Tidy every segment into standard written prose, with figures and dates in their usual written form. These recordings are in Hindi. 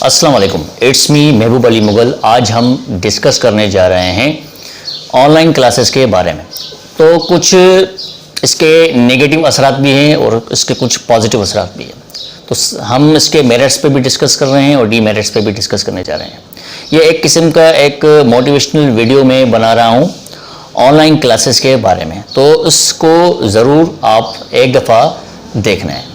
अस्सलाम वालेकुम, इट्स मी महबूब अली मुगल। आज हम डिस्कस करने जा रहे हैं ऑनलाइन क्लासेस के बारे में। तो कुछ इसके नेगेटिव असरात भी हैं और इसके कुछ पॉजिटिव असरात भी हैं। तो हम इसके मेरिट्स पे भी डिस्कस कर रहे हैं और डीमेरिट्स पे भी डिस्कस करने जा रहे हैं। ये एक किस्म का एक मोटिवेशनल वीडियो में बना रहा हूँ ऑनलाइन क्लासेस के बारे में, तो उसको ज़रूर आप एक दफ़ा देखना है।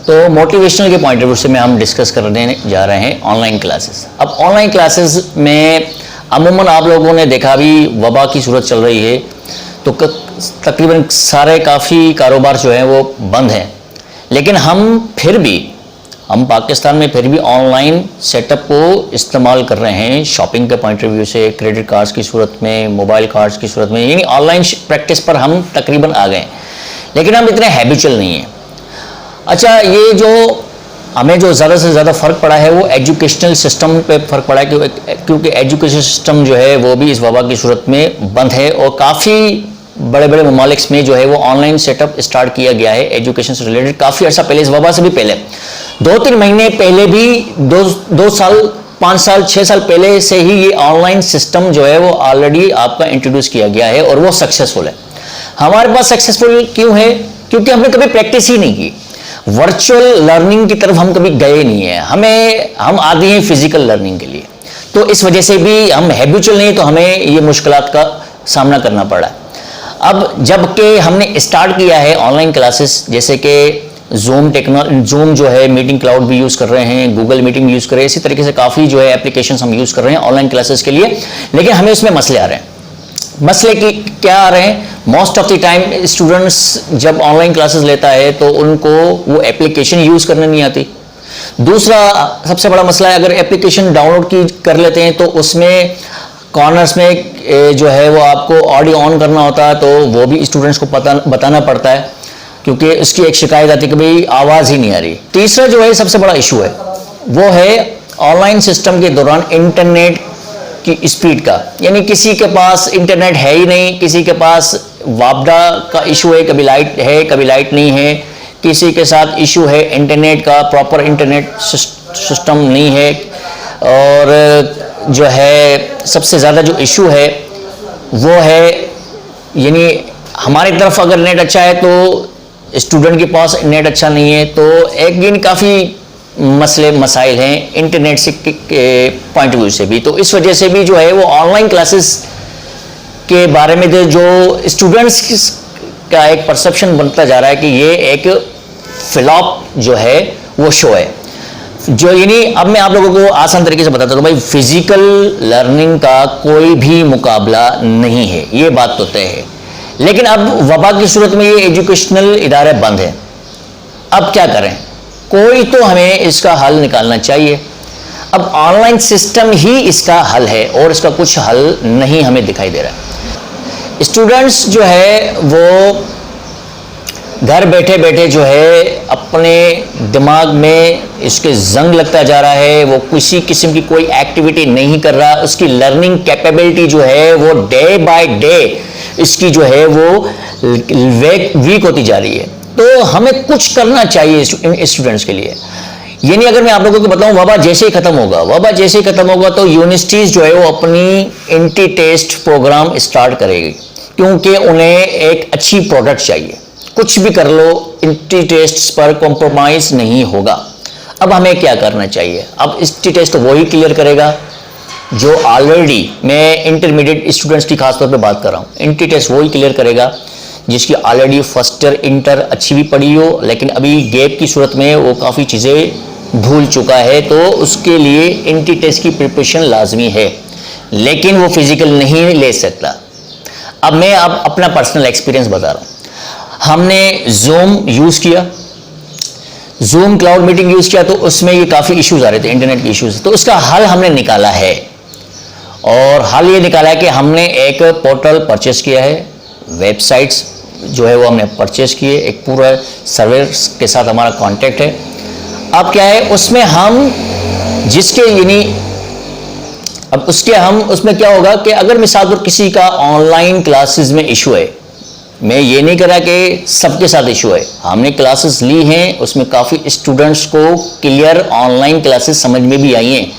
तो मोटिवेशनल के पॉइंट ऑफ व्यू से मैं हम डिस्कस करने जा रहे हैं ऑनलाइन क्लासेस। अब ऑनलाइन क्लासेस में अमूमन आप लोगों ने देखा अभी वबा की सूरत चल रही है, तो तकरीबन सारे काफ़ी कारोबार जो हैं वो बंद हैं, लेकिन हम पाकिस्तान में फिर भी ऑनलाइन सेटअप को इस्तेमाल कर रहे हैं शॉपिंग के पॉइंट ऑफ व्यू से, क्रेडिट कार्ड्स की सूरत में, मोबाइल कार्ड्स की सूरत में, यानी ऑनलाइन प्रैक्टिस पर हम तकरीबन आ गए, लेकिन हम इतने हैबिचुअल नहीं हैं। अच्छा, ये जो हमें जो ज़्यादा से ज़्यादा फ़र्क पड़ा है वो एजुकेशनल सिस्टम पे फ़र्क पड़ा है, क्योंकि एजुकेशन सिस्टम जो है वो भी इस वबा की सूरत में बंद है और काफ़ी बड़े बड़े ममालिक में जो है वो ऑनलाइन सेटअप स्टार्ट किया गया है एजुकेशन से रिलेटेड काफ़ी अर्सा पहले, इस वबा से भी पहले 2-3 महीने पहले भी, 2 साल 5 साल 6 साल पहले से ही ये ऑनलाइन सिस्टम जो है वो ऑलरेडी आपका इंट्रोड्यूस किया गया है और वो सक्सेसफुल है। हमारे पास सक्सेसफुल क्यों है? क्योंकि हमने कभी प्रैक्टिस ही नहीं की। वर्चुअल लर्निंग की तरफ हम कभी गए नहीं है, हम आदि हैं फिजिकल लर्निंग के लिए, तो इस वजह से भी हम हैबिचुअल नहीं, तो हमें ये मुश्किलात का सामना करना पड़ा। अब जबकि हमने स्टार्ट किया है ऑनलाइन क्लासेस, जैसे कि जूम जो है मीटिंग क्लाउड भी यूज़ कर रहे हैं, गूगल मीटिंग यूज़ कर रहे हैं, इसी तरीके से काफ़ी जो है एप्लीकेशन हम यूज़ कर रहे हैं ऑनलाइन क्लासेस के लिए, लेकिन हमें उसमें मसले आ रहे हैं। मसले की क्या आ रहे हैं? Most of the time students जब ऑनलाइन क्लासेस लेता है तो उनको वो एप्लीकेशन यूज़ करने नहीं आती। दूसरा सबसे बड़ा मसला है, अगर एप्लीकेशन डाउनलोड कर लेते हैं तो उसमें कॉर्नर्स में जो है वो आपको ऑडियो ऑन करना होता है, तो वो भी स्टूडेंट्स को बताना पड़ता है, क्योंकि उसकी एक शिकायत आती है कि भाई आवाज़ ही नहीं आ रही। तीसरा जो है सबसे बड़ा इशू है वो है ऑनलाइन सिस्टम के दौरान इंटरनेट की स्पीड का, यानी किसी के पास इंटरनेट है ही नहीं, किसी के पास वापडा का इशू है, कभी लाइट है कभी लाइट नहीं है, किसी के साथ इशू है इंटरनेट का, प्रॉपर इंटरनेट सिस्टम नहीं है, और जो है सबसे ज़्यादा जो इशू है वो है, यानी हमारी तरफ अगर नेट अच्छा है तो स्टूडेंट के पास नेट अच्छा नहीं है, तो एक यानी काफ़ी मसले मसाइल हैं इंटरनेट से के पॉइंट ऑफ व्यू से भी। तो इस वजह से भी जो है वो ऑनलाइन क्लासेस के बारे में जो स्टूडेंट्स का एक परसेप्शन बनता जा रहा है कि ये एक फ्लॉप जो है वो शो है, जो यानी अब मैं आप लोगों को आसान तरीके से बताता हूँ, भाई फिजिकल लर्निंग का कोई भी मुकाबला नहीं है, ये बात तो तय है। लेकिन अब वबा की सूरत में ये एजुकेशनल इदारे बंद हैं, अब क्या करें? कोई तो हमें इसका हल निकालना चाहिए। अब ऑनलाइन सिस्टम ही इसका हल है और इसका कुछ हल नहीं हमें दिखाई दे रहा। स्टूडेंट्स जो है वो घर बैठे बैठे जो है अपने दिमाग में इसके जंग लगता जा रहा है, वो किसी किस्म की कोई एक्टिविटी नहीं कर रहा, उसकी लर्निंग कैपेबिलिटी जो है वो डे बाय डे इसकी जो है वो वीक होती जा रही है। तो हमें कुछ करना चाहिए स्टूडेंट्स के लिए। ये नहीं, अगर मैं आप लोगों को बताऊं वबा जैसे ही खत्म होगा तो यूनिवर्सिटीज़ जो है वो अपनी इंटी टेस्ट प्रोग्राम स्टार्ट करेगी, क्योंकि उन्हें एक अच्छी प्रोडक्ट चाहिए। कुछ भी कर लो, इंटी टेस्ट पर कॉम्प्रोमाइज़ नहीं होगा। अब हमें क्या करना चाहिए? अब इंटी टेस्ट वही क्लियर करेगा जो ऑलरेडी, मैं इंटरमीडिएट स्टूडेंट्स की खासतौर पर बात कर रहा हूँ, इंटी टेस्ट वही क्लियर करेगा जिसकी ऑलरेडी फर्स्ट ईयर इंटर अच्छी भी पढ़ी हो, लेकिन अभी गैप की सूरत में वो काफ़ी चीज़ें भूल चुका है, तो उसके लिए इंटी टेस्ट की प्रिपरेशन लाजमी है, लेकिन वो फिजिकल नहीं ले सकता। अब मैं अपना पर्सनल एक्सपीरियंस बता रहा हूँ। हमने जूम यूज़ किया, जूम क्लाउड मीटिंग यूज़ किया, तो उसमें ये काफ़ी इश्यूज आ रहे थे, इंटरनेट के इश्यूज, तो उसका हल हमने निकाला है। और हल ये निकाला है कि हमने एक पोर्टल परचेस किया है, वेबसाइट्स जो है वो हमने परचेस किए, एक पूरा सर्वर के साथ हमारा कांटेक्ट है। अब क्या है उसमें हम जिसके यानी अब उसके हम उसमें क्या होगा कि अगर मिसाल पर किसी का ऑनलाइन क्लासेस में इशू है, मैं ये नहीं करा कि सबके साथ इशू है, हमने क्लासेस ली हैं, उसमें काफ़ी स्टूडेंट्स को क्लियर ऑनलाइन क्लासेस समझ में भी आई हैं,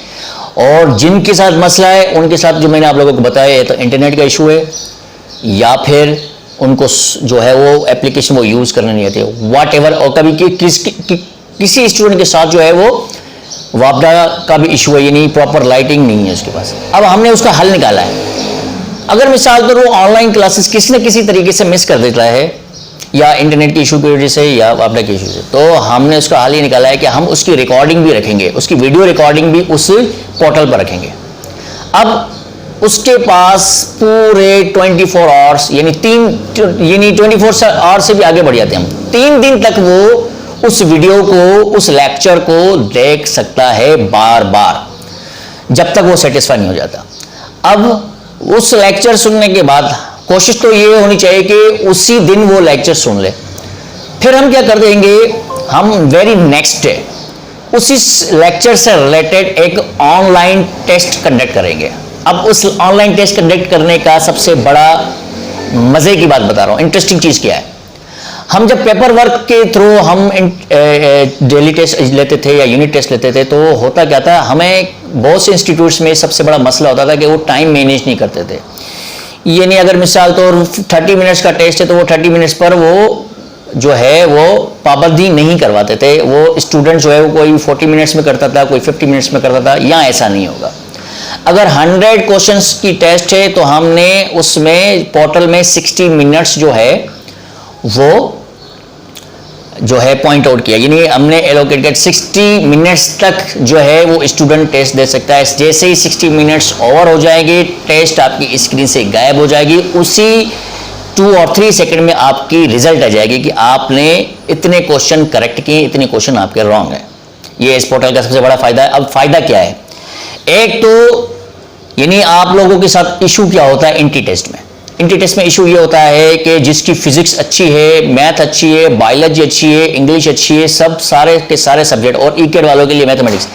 और जिनके साथ मसला है उनके साथ जो मैंने आप लोगों को बताया है, तो इंटरनेट का इशू है या फिर उनको जो है वो एप्लीकेशन वो यूज़ करने नहीं आती, वॉट एवर, और कभी किसी स्टूडेंट के साथ जो है वो वापडा का भी इशू है, ये नहीं प्रॉपर लाइटिंग नहीं है उसके पास। अब हमने उसका हल निकाला है। अगर मिसाल तो वो ऑनलाइन क्लासेस किसी न किसी तरीके से मिस कर देता है, या इंटरनेट की इशू की वजह से या वापडा के इशू से, तो हमने उसका हल ये निकाला है कि हम उसकी रिकॉर्डिंग भी रखेंगे, उसकी वीडियो रिकॉर्डिंग भी उस पोर्टल पर रखेंगे। अब उसके पास पूरे 24 आवर्स यानी 24 आवर्स से भी आगे बढ़ जाते हैं हम, 3 दिन तक वो उस वीडियो को, उस लेक्चर को देख सकता है बार बार, जब तक वो सेटिस्फाई नहीं हो जाता। अब उस लेक्चर सुनने के बाद कोशिश तो ये होनी चाहिए कि उसी दिन वो लेक्चर सुन ले। फिर हम क्या कर देंगे, हम वेरी नेक्स्ट डे उसी लेक्चर से रिलेटेड एक ऑनलाइन टेस्ट कंडक्ट करेंगे। अब उस ऑनलाइन टेस्ट कंडक्ट करने का सबसे बड़ा मजे की बात बता रहा हूं, इंटरेस्टिंग चीज क्या है, हम जब पेपर वर्क के थ्रू हम डेली टेस्ट लेते थे या यूनिट टेस्ट लेते थे, तो होता क्या था, हमें बहुत से इंस्टीट्यूट्स में सबसे बड़ा मसला होता था कि वो टाइम मैनेज नहीं करते थे। ये नहीं, अगर मिसाल तो 30 मिनट्स का टेस्ट है तो वो 30 मिनट्स पर वो जो है वो पाबंदी नहीं करवाते थे। वो स्टूडेंट जो है वो कोई 40 मिनट्स में करता था, कोई 50 मिनट्स में करता था, यहाँ ऐसा नहीं होगा। अगर 100 क्वेश्चंस की टेस्ट है तो हमने उसमें पोर्टल में 60 मिनट्स जो है वो जो है पॉइंट आउट किया, यानी हमने एलोकेटेड 60 मिनट्स तक जो है वो स्टूडेंट टेस्ट दे सकता है। जैसे ही 60 मिनट्स ओवर हो जाएंगे, टेस्ट आपकी स्क्रीन से गायब हो जाएगी, उसी 2 और 3 सेकंड में आपकी रिजल्ट आ जाएगी कि आपने इतने क्वेश्चन करेक्ट किए, इतने क्वेश्चन आपके रॉन्ग है। ये इस पोर्टल का सबसे बड़ा फायदा है। अब फायदा क्या है, एक तो यानी आप लोगों के साथ इशू क्या होता है इंटी टेस्ट में, इंटी टेस्ट में इशू ये होता है कि जिसकी फिजिक्स अच्छी है, मैथ अच्छी है, बायोलॉजी अच्छी है, इंग्लिश अच्छी है, सब सारे के सारे सब्जेक्ट, और ईकेड वालों के लिए मैथमेटिक्स,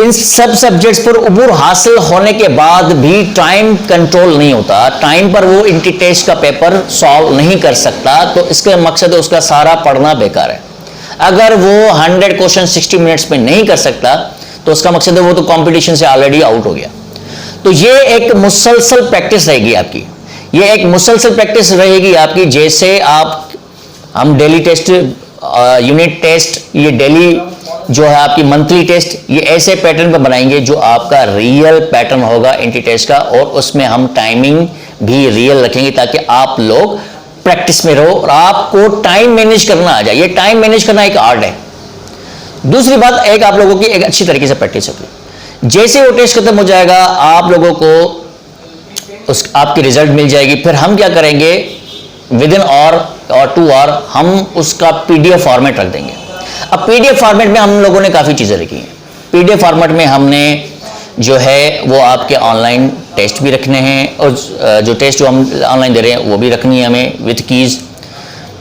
इन सब सब्जेक्ट्स पर उबूर हासिल होने के बाद भी टाइम कंट्रोल नहीं होता, टाइम पर वो इंटी टेस्ट का पेपर सॉल्व नहीं कर सकता, तो इसका मकसद है उसका सारा पढ़ना बेकार है। अगर वो 100 क्वेश्चन 60 मिनट्स में नहीं कर सकता तो उसका मकसद है वो तो कंपटीशन से ऑलरेडी आउट हो गया। तो ये एक मुसलसल प्रैक्टिस रहेगी आपकी, ये एक मुसलसल प्रैक्टिस रहेगी आपकी। जैसे हम डेली टेस्ट, यूनिट टेस्ट, ये डेली जो है आपकी मंथली टेस्ट, ये ऐसे पैटर्न पर बनाएंगे जो आपका रियल पैटर्न होगा इंटी टेस्ट का, और उसमें हम टाइमिंग भी रियल रखेंगे ताकि आप लोग प्रैक्टिस में रहो और आपको टाइम मैनेज करना आ जाए। ये टाइम मैनेज करना एक आर्ट है। दूसरी बात, एक आप लोगों की एक अच्छी तरीके से प्रैक्टिस होगी। जैसे वो टेस्ट खत्म हो जाएगा, आप लोगों को आपकी रिजल्ट मिल जाएगी। फिर हम क्या करेंगे, विद इन और 2 आवर हम उसका पीडीएफ फॉर्मेट रख देंगे। अब पीडीएफ फॉर्मेट में हम लोगों ने काफ़ी चीज़ें रखी हैं। पीडीएफ फॉर्मेट में हमने जो है वो आपके ऑनलाइन टेस्ट भी रखने हैं, और जो टेस्ट जो हम ऑनलाइन दे रहे हैं वो भी रखनी है हमें विथ कीज़।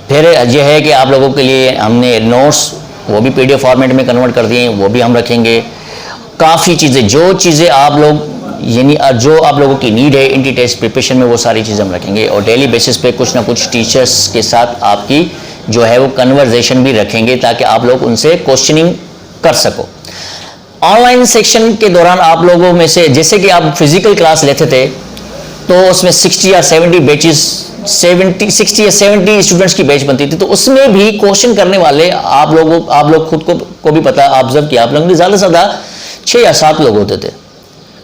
फिर यह है कि आप लोगों के लिए हमने नोट्स वो भी पीडीएफ फॉर्मेट में कन्वर्ट कर दिए हैं, वो भी हम रखेंगे। काफ़ी चीज़ें, जो चीज़ें आप लोग यानी जो आप लोगों की नीड है इंटी टेस्ट प्रिपरेशन में, वो सारी चीज़ें हम रखेंगे। और डेली बेसिस पे कुछ ना कुछ टीचर्स के साथ आपकी जो है वो कन्वर्सेशन भी रखेंगे ताकि आप लोग उनसे क्वेश्चनिंग कर सको। ऑनलाइन सेक्शन के दौरान आप लोगों में से, जैसे कि आप फिजिकल क्लास लेते थे तो उसमें 60 या 70 बैचेस, 60 या 70 स्टूडेंट्स की बैच बनती थी, तो उसमें भी क्वेश्चन करने वाले आप लोग खुद को भी पता ऑब्जर्व किया आप लोगों ने, ज़्यादा से ज़्यादा 6 या 7 लोग होते थे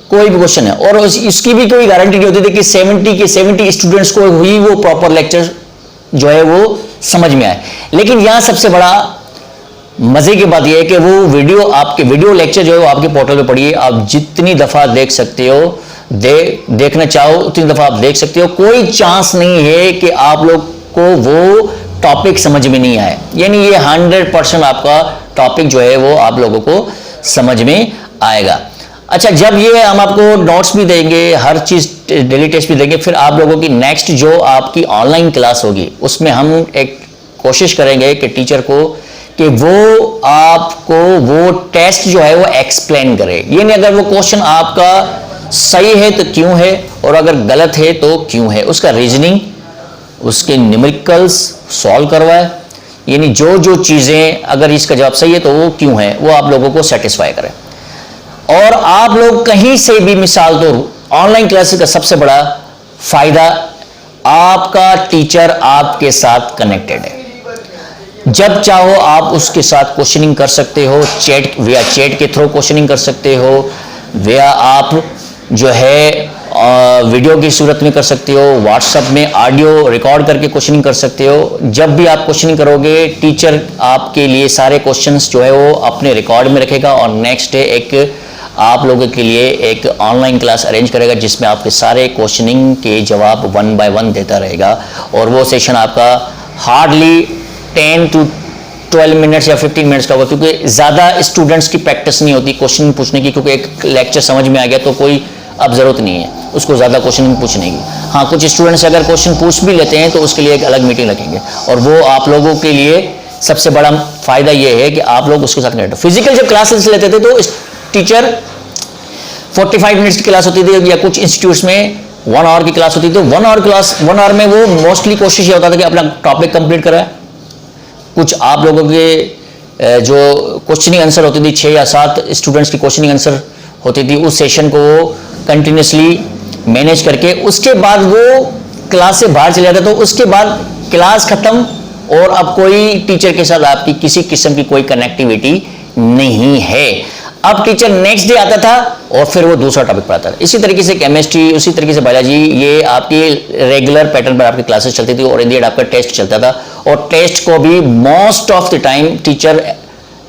कोई भी क्वेश्चन है, और इसकी भी कोई गारंटी नहीं होती थी कि 70 स्टूडेंट्स को ही वो प्रॉपर लेक्चर जो है वो समझ में आए। लेकिन यहाँ सबसे बड़ा मजे की बात यह है कि वो वीडियो, आपके वीडियो लेक्चर जो है वो आपके पोर्टल पे पड़ी है, आप जितनी दफा देख सकते हो, देखना चाहो उतनी दफा आप देख सकते हो। कोई चांस नहीं है कि आप लोग को वो टॉपिक समझ में नहीं आए, यानी ये 100% आपका टॉपिक जो है वो आप लोगों को समझ में आएगा। अच्छा, जब ये हम आपको नोट्स भी देंगे, हर चीज डेली टेस्ट भी देंगे, फिर आप लोगों की नेक्स्ट जो आपकी ऑनलाइन क्लास होगी उसमें हम एक कोशिश करेंगे कि टीचर को कि वो आपको वो टेस्ट जो है वो एक्सप्लेन करे। ये नहीं अगर वो क्वेश्चन आपका सही है तो क्यों है, और अगर गलत है तो क्यों है, उसका रीजनिंग उसके न्यूमेरिकल्स सॉल्व करवाए, यानी जो जो चीज़ें अगर इसका जवाब सही है तो वो क्यों है वो आप लोगों को सेटिस्फाई करें। और आप लोग कहीं से भी, मिसाल तो ऑनलाइन क्लासेस का सबसे बड़ा फायदा, आपका टीचर आपके साथ कनेक्टेड है। जब चाहो आप उसके साथ क्वेश्चनिंग कर सकते हो, चैट के थ्रू क्वेश्चनिंग कर सकते हो, या आप जो है वीडियो की सूरत में कर सकते हो, व्हाट्सएप में ऑडियो रिकॉर्ड करके क्वेश्चनिंग कर सकते हो। जब भी आप क्वेश्चनिंग करोगे टीचर आपके लिए सारे क्वेश्चंस जो है वो अपने रिकॉर्ड में रखेगा और नेक्स्ट डे एक आप लोगों के लिए एक ऑनलाइन क्लास अरेंज करेगा जिसमें आपके सारे क्वेश्चनिंग के जवाब 1 बाय 1 देता रहेगा। और वो सेशन आपका हार्डली 10 to 12 मिनट्स या 15 मिनट्स का होगा, क्योंकि ज़्यादा स्टूडेंट्स की प्रैक्टिस नहीं होती क्वेश्चन पूछने की, क्योंकि एक लेक्चर समझ में आ गया तो कोई अब ज़रूरत नहीं है उसको ज़्यादा क्वेश्चन पूछने की। हाँ, कुछ स्टूडेंट्स अगर क्वेश्चन पूछ भी लेते हैं तो उसके लिए एक अलग मीटिंग रखेंगे, और वो आप लोगों के लिए सबसे बड़ा फ़ायदा ये है कि आप लोग उसके साथ कनेक्ट। फिजिकल जब क्लासेस लेते थे तो टीचर 45 मिनट्स की क्लास होती थी, या कुछ इंस्टीट्यूट्स में 1 आवर की क्लास होती थी, तो 1 आवर में वो मोस्टली कोशिश ये होता था कि अपना टॉपिक कंप्लीट कराए। कुछ आप लोगों के जो क्वेश्चनिंग आंसर होती थी, 6 या 7 स्टूडेंट्स की क्वेश्चनिंग आंसर होती थी, उस सेशन को वो कंटिन्यूसली मैनेज करके उसके बाद वो क्लास से बाहर चले जाते। तो उसके बाद क्लास खत्म और अब कोई टीचर के साथ आपकी किसी किस्म की कोई कनेक्टिविटी नहीं है। अब टीचर नेक्स्ट डे आता था और फिर वो दूसरा टॉपिक पढ़ाता था। इसी तरीके से केमिस्ट्री, उसी तरीके से बायोलॉजी, ये आपकी रेगुलर पैटर्न पर आपकी क्लासेस चलती थी और इन द एंड आपका टेस्ट चलता था। और टेस्ट को भी most of the time teacher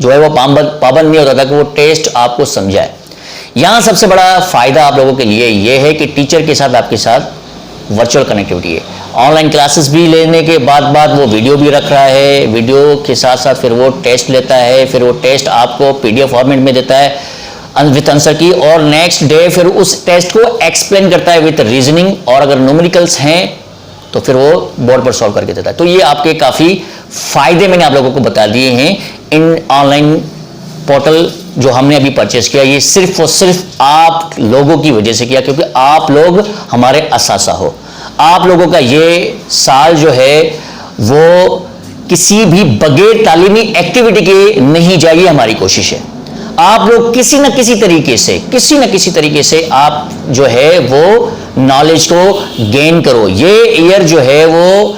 जो है वो पाबंद नहीं होता था कि वो टेस्ट आपको समझाए। यहाँ सबसे बड़ा फायदा आप लोगों के लिए ये है कि टीचर के साथ आपके साथ वर्चुअल कनेक्टिविटी है। ऑनलाइन क्लासेस भी लेने के बाद वो वीडियो भी रख रहा है, वीडियो के साथ साथ फिर वो टेस्ट लेता है, फिर वो टेस्ट आपको PDF फॉर्मेट में देता है विथ आंसर की, और नेक्स्ट डे फिर उस टेस्ट को एक्सप्लेन करता है विथ रीजनिंग, और अगर न्यूमेरिकल्स हैं तो फिर वो बोर्ड पर सॉल्व करके देता है। तो ये आपके काफ़ी फायदे मैंने आप लोगों को बता दिए हैं। इन ऑनलाइन पोर्टल जो हमने अभी परचेस किया, ये सिर्फ और सिर्फ आप लोगों की वजह से किया, क्योंकि आप लोग हमारे असासा हो। आप लोगों का ये साल जो है वो किसी भी बगैर तालीमी एक्टिविटी के नहीं जाएगी, हमारी कोशिश है। आप लोग किसी न किसी तरीके से आप जो है वो नॉलेज को गेन करो। ये ईयर जो है वो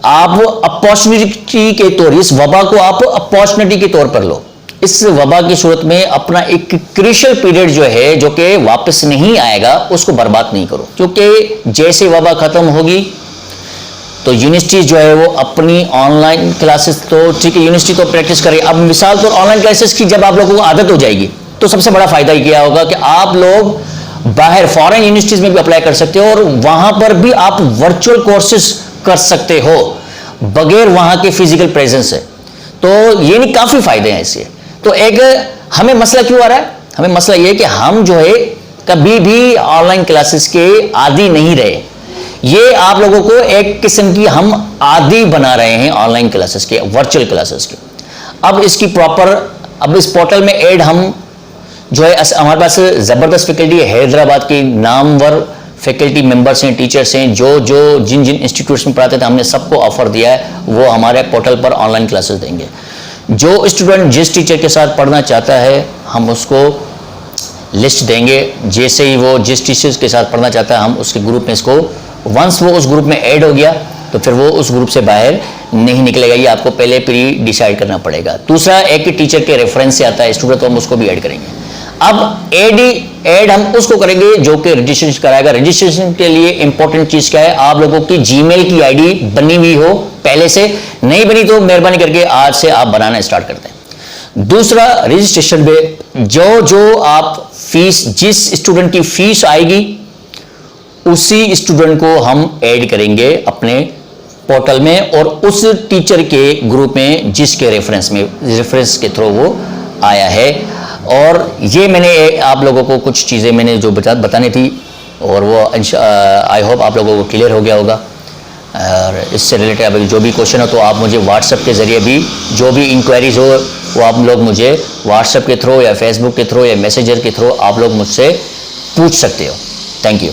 आप अपॉर्चुनिटी के तौर, इस वबा को आप अपॉर्चुनिटी के तौर पर लो। इस वबा की सूरत में अपना एक क्रिशियल पीरियड जो है, जो कि वापस नहीं आएगा, उसको बर्बाद नहीं करो, क्योंकि जैसे वबा खत्म होगी तो यूनिवर्सिटी जो है वो अपनी ऑनलाइन क्लासेस, तो ठीक है यूनिवर्सिटी तो प्रैक्टिस करे। अब मिसाल तो ऑनलाइन क्लासेस की जब आप लोगों को आदत हो जाएगी तो सबसे बड़ा फायदा ये क्या होगा कि आप लोग बाहर फॉरेन यूनिवर्सिटीज में भी अप्लाई कर सकते हो, और वहां पर भी आप वर्चुअल कोर्सेज कर सकते हो बगैर वहां के फिजिकल प्रेजेंस से। तो ये नहीं, काफी फायदे हैं इससे। तो एक हमें मसला क्यों आ रहा है? हमें मसला ये कि हम जो है कभी भी ऑनलाइन क्लासेस के आदी नहीं रहे। ये आप लोगों को एक किस्म की हम आदी बना रहे हैं ऑनलाइन क्लासेस के, वर्चुअल क्लासेस के। अब इसकी प्रॉपर, अब इस पोर्टल में ऐड हम जो है, हमारे पास ज़बरदस्त फैकल्टी है, हैदराबाद की नामवर फैकल्टी मेंबर्स हैं, टीचर्स हैं, जो जिन इंस्टीट्यूट्स में पढ़ाते थे हमने सबको ऑफर दिया है वो हमारे पोर्टल पर ऑनलाइन क्लासेस देंगे। जो स्टूडेंट जिस टीचर के साथ पढ़ना चाहता है हम उसको लिस्ट देंगे, जैसे ही वो जिस टीचर के साथ पढ़ना चाहता है हम उसके ग्रुप में इसको, वंस वो उस ग्रुप में ऐड हो गया तो फिर वो उस ग्रुप से बाहर नहीं निकलेगा। ये आपको पहले प्री डिसाइड करना पड़ेगा। दूसरा, एक टीचर के रेफरेंस से आता है स्टूडेंट, तो हम उसको भी ऐड करेंगे। अब ऐड हम उसको करेंगे जो कि रजिस्ट्रेशन कराएगा। रजिस्ट्रेशन के लिए इंपॉर्टेंट चीज क्या है, आप लोगों की जीमेल की आईडी बनी हुई हो, पहले से नहीं बनी तो मेहरबानी करके आज से आप बनाना स्टार्ट कर दें। दूसरा, रजिस्ट्रेशन में जो आप फीस, जिस स्टूडेंट की फीस आएगी उसी स्टूडेंट को हम ऐड करेंगे अपने पोर्टल में, और उस टीचर के ग्रुप में जिसके रेफरेंस के थ्रू वो आया है। और ये मैंने आप लोगों को कुछ चीज़ें मैंने जो बतानी थी, और वो आई होप आप लोगों को क्लियर हो गया होगा। और इससे रिलेटेड अभी जो भी क्वेश्चन हो तो आप मुझे व्हाट्सएप के ज़रिए भी, जो भी इंक्वायरीज हो वो आप लोग मुझे व्हाट्सएप के थ्रू या फेसबुक के थ्रू या मैसेंजर के थ्रू आप लोग मुझसे पूछ सकते हो। Thank you.